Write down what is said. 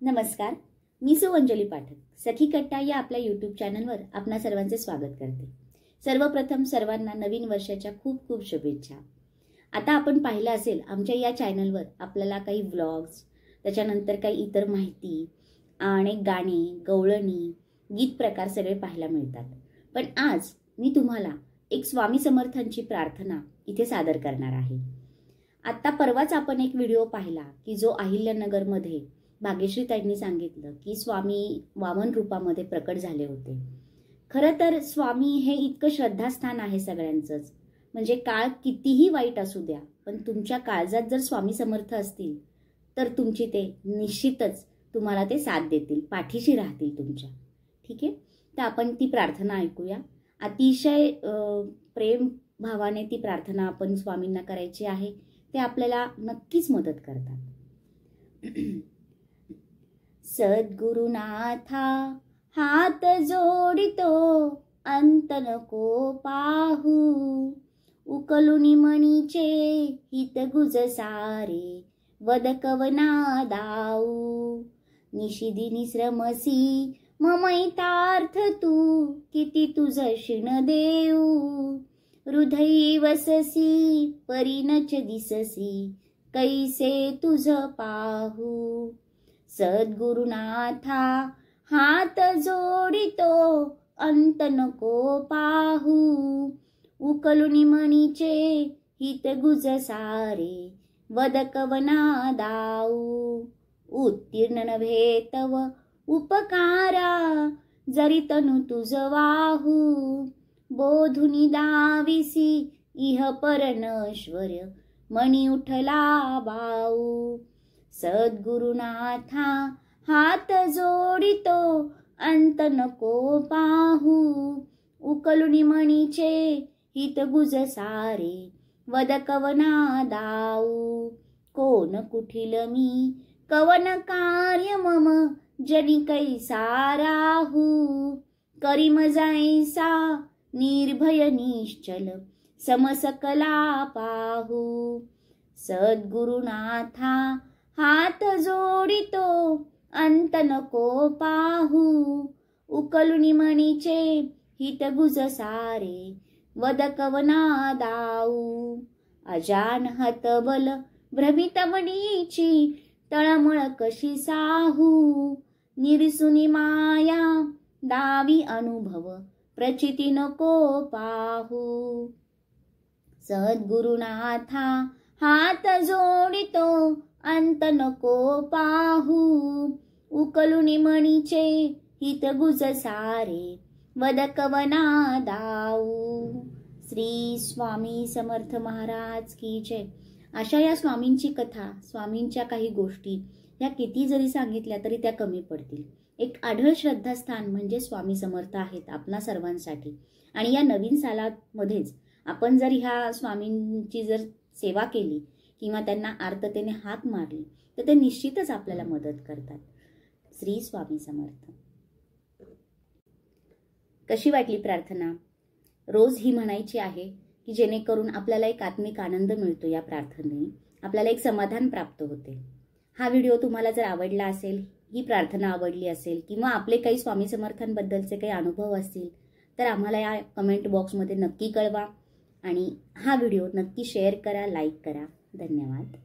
नमस्कार, मी अंजली पाठक सखी कट्टा या आपल्या यूट्यूब चॅनलवर आपणा सर्वांचे स्वागत करते। सर्वप्रथम सर्वांना नवीन वर्षाच्या खूप खूप शुभेच्छा। आता आपण पाहिलं असेल आमच्या या चॅनलवर आपल्याला काही व्लॉग्स, त्याच्यानंतर काही इतर माहिती आणि गाणी, गवळणी, गीत प्रकार सगळे पाहायला मिळतात। पण आज मी तुम्हाला एक स्वामी समर्थांची प्रार्थना इथे सादर करणार आहे। आता परवाच आपण एक व्हिडिओ पाहिला की जो अहिल्यानगरमध्ये भाग्यश्री ताईंनी सांगितलं की स्वामी वामन रूपामध्ये प्रकट झाले होते। खरं तर स्वामी हे इतकं श्रद्धास्थान आहे सगळ्यांचंच, म्हणजे काळ कितीही वाईट असू द्या पण तुमच्या काळजात जर स्वामी समर्थ असतील तर तुमची ते निश्चितच तुम्हाला ते साथ देतील, पाठीशी राहतील तुमच्या। ठीक आहे, तर आपण ती प्रार्थना ऐकूया। अतिशय प्रेम भावाने ती प्रार्थना आपण स्वामींना करायची आहे, ते आपल्याला नक्कीच मदत करतात। सद्गुरुनाथा हात जोडितो अंत नको पाहू, उकलुनी मणीचे हित गुज सारे वद कवना दाऊ, निशिदिनी श्रमसी ममैतार्थ तू किती तुझ शिण देऊ, हृदयी वससी परिनच दिससी कैसे तुझ पाहू, सद्गुरुनाथा हात जोडितो अंत नको पाहू, उकलुनी मणीचे हित गुज सारे वद कवना दाऊ, उत्तीर्ण नव्हे तव उपकारा जरी तनु तुझ वाहू, बोधुनी दाविसी इह परनश्वर मणी उठला बाऊ, सद्गुरुनाथा हात जोडितो अंत नको पाहू, उकलुनी मणीचे हित गुज सारे वद कवना दाऊ, कोण कुठील मी कवन कार्य मम जनी कैसा राहू, करीम जायसा निर्भय निश्चल समसकला पाहू, सद्गुरुनाथा हात जोडितो अंत नको पाहू, उकलुनी मणीचे हित गुज सारे वद कवना दाऊ, अजान हतबल भ्रमित मणीची तळमळ कशी साहू, निरसुनी माया दावी अनुभव प्रचिती नको पाहू, सद्गुरुनाथा हात जोडितो अंत नको पाहू, उकलुनी मणीचे हित गुज सारे वद कवना दाऊ। श्री स्वामी समर्थ महाराज की जय। अशा या स्वामींची कथा, स्वामींच्या काही गोष्टी या किती जरी सांगितल्या तरी त्या कमी पडतील। एक आढळ श्रद्धास्थान म्हणजे स्वामी समर्थ आहेत आपणा सर्वांसाठी। आणि या नवीन सालामध्येच आपण जर ह्या स्वामींची जर सेवा केली किंवा त्यांना आर्ततेने हाक मारली तर ते निश्चितच आपल्याला मदत करतात। श्री स्वामी समर्थ। कशी वाटली प्रार्थना? रोज ही म्हणायची आहे की जेणेकरून आपल्याला एक आत्मिक आनंद मिळतो, या प्रार्थनेने आपल्याला एक समाधान प्राप्त होते। हा व्हिडिओ तुम्हाला जर आवडला असेल, ही प्रार्थना आवडली असेल किंवा आपले काही स्वामी समर्थांबद्दलचे काही अनुभव असतील तर आम्हाला या कमेंट बॉक्समध्ये नक्की कळवा आणि हा व्हिडिओ नक्की शेअर करा, लाईक करा। धन्यवाद।